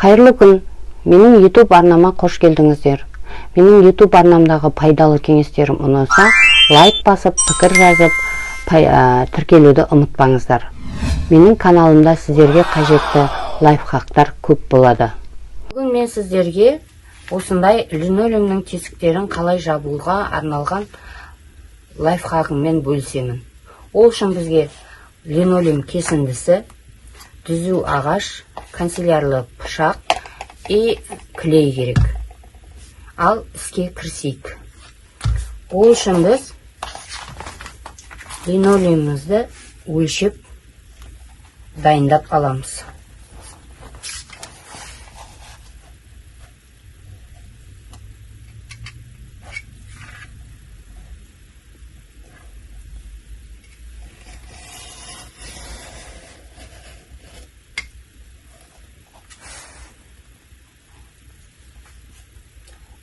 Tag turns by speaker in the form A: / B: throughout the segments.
A: Қайырлы күн, менің YouTube арнама қош келдіңіздер. Менің YouTube арнамдағы пайдалы кеңестерім ұнаса, лайк басып, пікір жазып, тіркелуді ұмытпаңыздар. Менің каналымда сіздерге қажетті лайфхактар көп болады. Бүгін мен сіздерге осындай линолеумның тесіктерін қалай жабуға арналған лайфхагыммен бөлісемін. Ол үшін бізге линолеум кесіндісі, түзу ағаш, канцелярлы пышақ и клей керек. Ал іске кірісейік. Ол үшін біз линолеумымызды өлшеп дайындап аламыз.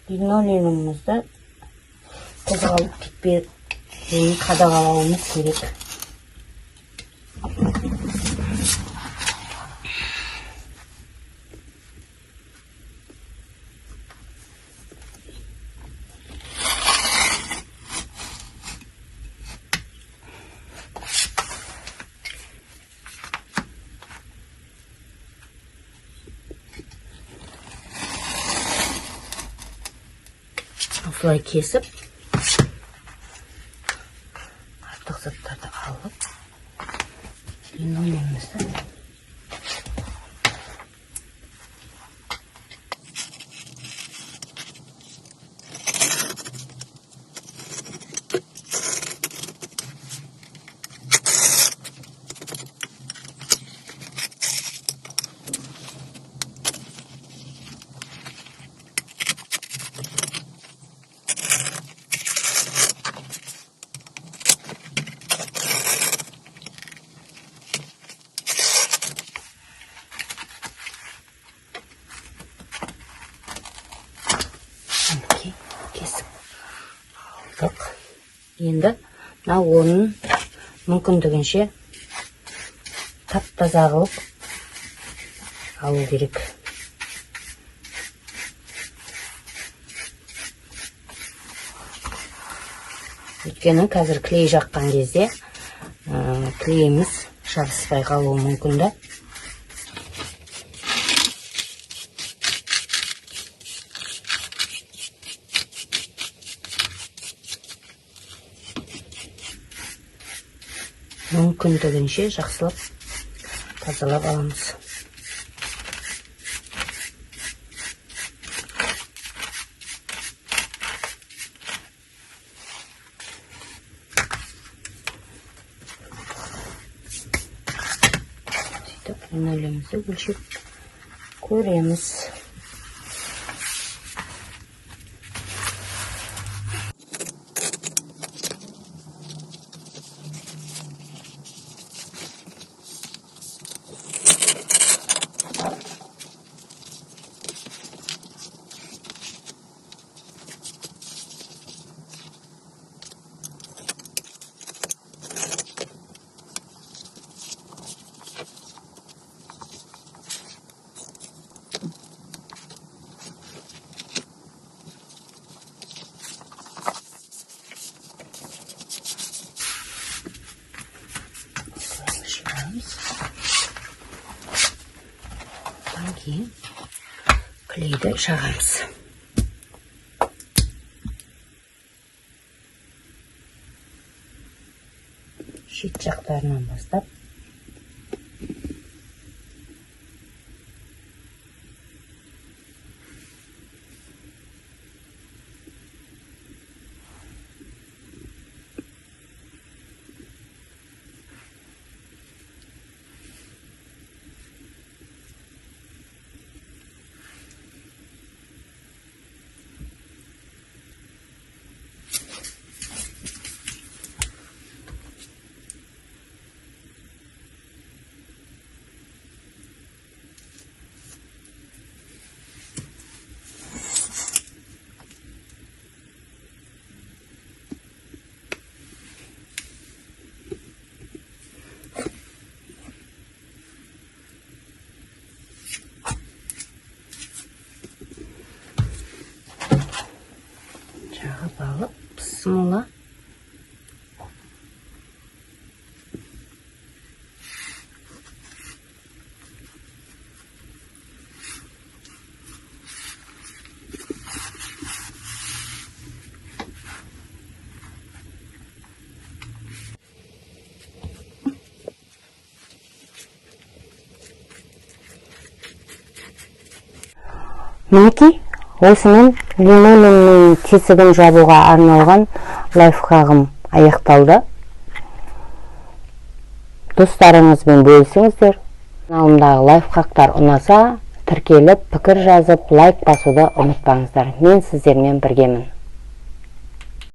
A: Линолеумымызды қозғалып кетпеуін қадағалауымыз керек. Осылай кесіп, артық заттарды алып, линолеумымызды кесіп алдық. Енді оның мүмкіндігінше тап-таза қылып алу керек. Өйткені қазір клей жаққан кезде клейіміз шабыспай қалуы мүмкін да. Мүмкіндігінше жақсылап тазалап аламыз. Сөйтіп, линолеумымызды өлшеп көреміз. Одан кейін клейді жағамыз. Шет жақтарынан бастап смола. Мінекей, осымен лимонның тесігін жабуға арналған лайфхагым аяқталды. Достарыңызбен бөлісіңіздер. Каналымдағы лайфхактар ұнаса, тіркеліп, пікір жазып, лайк басуды ұмытпаңыздар. Мен сіздермен біргемін.